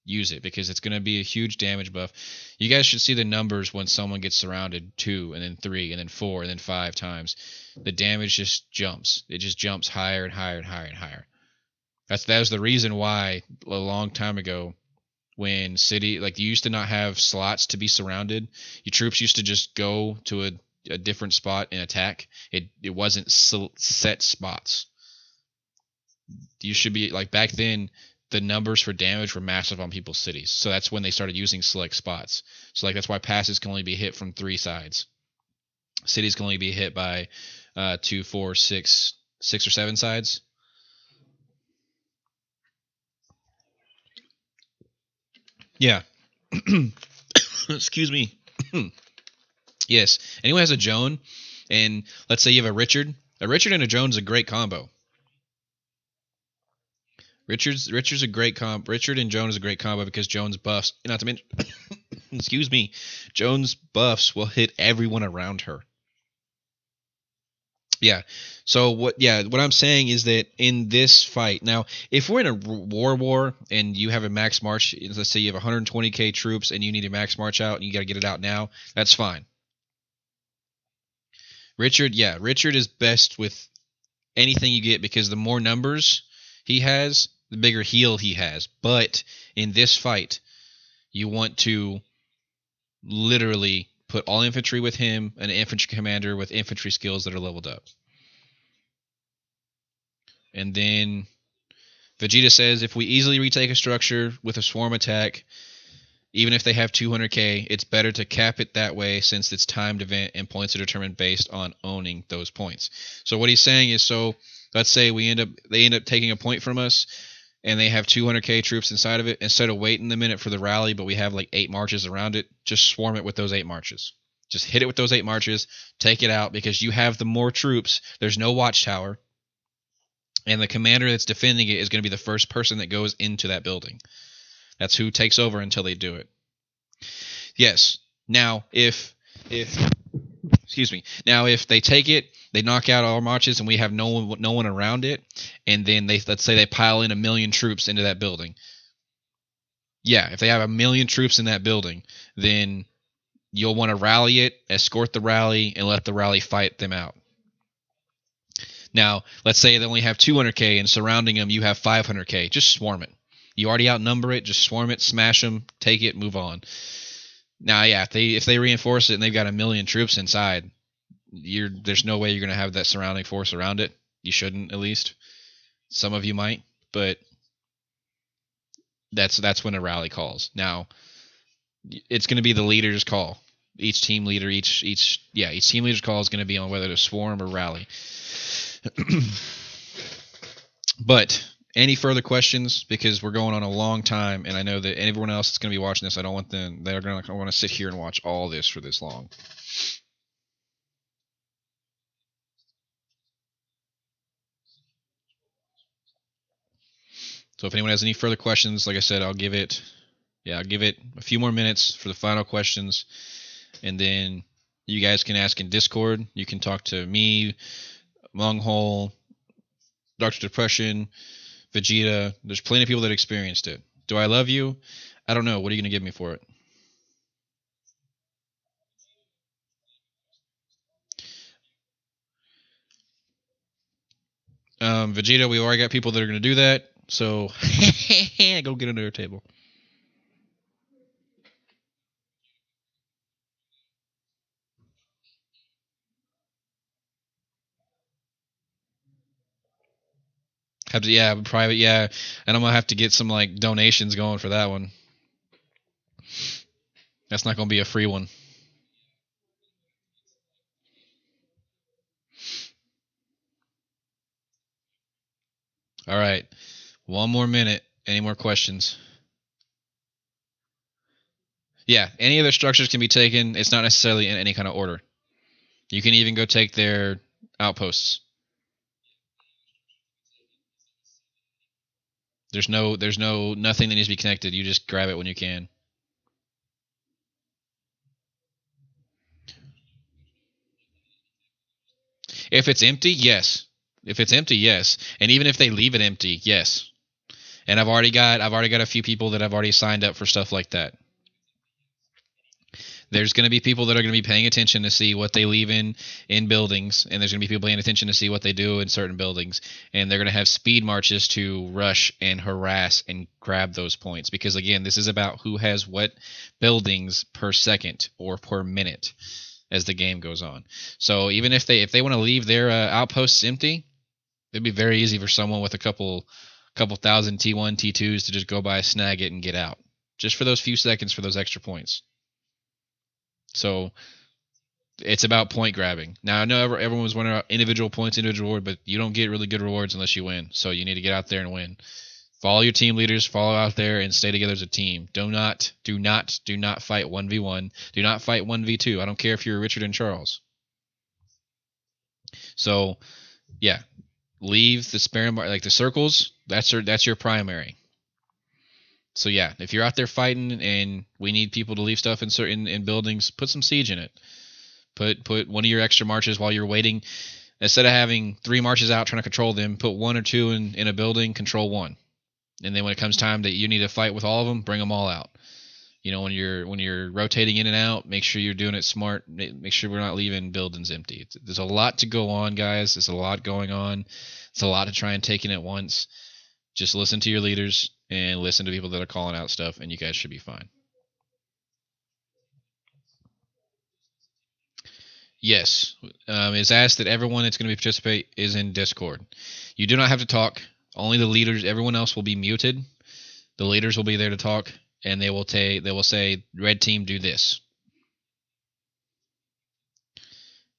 use it because it's going to be a huge damage buff. You guys should see the numbers when someone gets surrounded 2 and then 3 and then 4 and then 5 times. The damage just jumps. It just jumps higher and higher and higher and higher. That was the reason why a long time ago when you used to not have slots to be surrounded. Your troops used to just go to a different spot and attack. It wasn't set spots. You should be like back then. The numbers for damage were massive on people's cities, so that's when they started using select spots. So like that's why passes can only be hit from 3 sides. Cities can only be hit by 2, 4, 6 or 7 sides. Yeah. Excuse me. Yes. Anyone has a Joan, and let's say you have a Richard. A Richard and a Joan is a great combo. Richard's a great comp. Richard and Joan is a great combo because Joan's buffs, not to mention, excuse me, Joan's buffs will hit everyone around her. Yeah. So what I'm saying is that in this fight, now, if we're in a war and you have a max march, let's say you have 120k troops and you need a max march out and you got to get it out now, that's fine. Richard is best with anything you get because the more numbers he has, the bigger heal he has. But in this fight, you want to literally put all infantry with him, an infantry commander with infantry skills that are leveled up. And then Vegeta says if we easily retake a structure with a swarm attack, even if they have 200k, it's better to cap it that way since it's timed event and points are determined based on owning those points. So what he's saying is, so let's say they end up taking a point from us and they have 200k troops inside of it. Instead of waiting a minute for the rally, but we have like 8 marches around it, just swarm it with those 8 marches. Just hit it with those 8 marches, take it out because you have the more troops. There's no watchtower. And the commander that's defending it is going to be the first person that goes into that building. That's who takes over until they do it. Yes. Now, if they take it, they knock out all marches, and we have no one around it, and then let's say they pile in 1 million troops into that building. Yeah, if they have 1 million troops in that building, then you'll want to rally it, escort the rally, and let the rally fight them out. Now, let's say they only have 200k and surrounding them you have 500k. Just swarm it. You already outnumber it. Just swarm it, smash them, take it, move on. Now, yeah, if they reinforce it and they've got 1 million troops inside, there's no way you're going to have that surrounding force around it. You shouldn't, at least. Some of you might, but that's when a rally calls. Now, it's going to be the leader's call. Each team leader, each team leader's call is going to be on whether to swarm or rally. But any further questions? Because we're going on a long time, and I know that everyone else that's going to be watching this, I don't want them. They're going to want to sit here and watch all this for this long. So if anyone has any further questions, like I said, I'll give it a few more minutes for the final questions, and then you guys can ask in Discord. You can talk to me, Monghole, Dr. Depression, Vegeta. There's plenty of people that experienced it. Do I love you? I don't know. What are you going to give me for it? Vegeta, we already got people that are going to do that. So go get under a table. Private, yeah. And I'm going to have to get some like donations going for that one. That's not going to be a free one. All right. One more minute. Any more questions? Yeah, any other structures can be taken. It's not necessarily in any kind of order. You can even go take their outposts. There's nothing that needs to be connected. You just grab it when you can. If it's empty, yes. If it's empty, yes. And even if they leave it empty, yes. And I've already got a few people that I've already signed up for stuff like that. There's going to be people that are going to be paying attention to see what they leave in buildings, and there's going to be people paying attention to see what they do in certain buildings, and they're going to have speed marches to rush and harass and grab those points, because again, this is about who has what buildings per second or per minute as the game goes on. So even if they want to leave their outposts empty, it'd be very easy for someone with a couple thousand T1 T2s to just go by, snag it, and get out, just for those few seconds for those extra points. So it's about point grabbing. Now, I know everyone was wondering about individual points, individual reward, but you don't get really good rewards unless you win. So you need to get out there and win. Follow your team leaders, follow out there, and stay together as a team. Do not fight 1v1. Do not fight 1v2. I don't care if you're Richard and Charles. So, yeah, leave the spare like the circles. That's your primary. So yeah, if you're out there fighting and we need people to leave stuff in certain buildings, put some siege in it. Put one of your extra marches while you're waiting. Instead of having 3 marches out trying to control them, put 1 or 2 in a building, control 1. And then when it comes time that you need to fight with all of them, bring them all out. You know, when you're rotating in and out, make sure you're doing it smart. Make sure we're not leaving buildings empty. There's a lot to go on, guys. There's a lot going on. It's a lot to try and take in at once. Just listen to your leaders and listen to people that are calling out stuff, and you guys should be fine. Yes, it's asked that everyone that's going to participate is in Discord. You do not have to talk. Only the leaders. Everyone else will be muted. The leaders will be there to talk, and they will say, "Red team, do this,"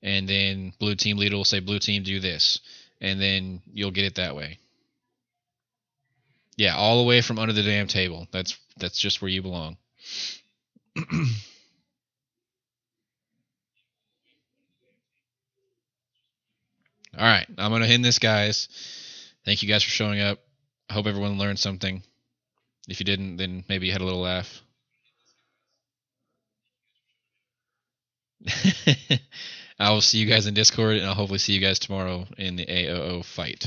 and then blue team leader will say, "Blue team, do this," and then you'll get it that way. Yeah, all the way from under the damn table. That's just where you belong. All right, I'm going to end this, guys. Thank you guys for showing up. I hope everyone learned something. If you didn't, then maybe you had a little laugh. I will see you guys in Discord, and I'll hopefully see you guys tomorrow in the AOO fight.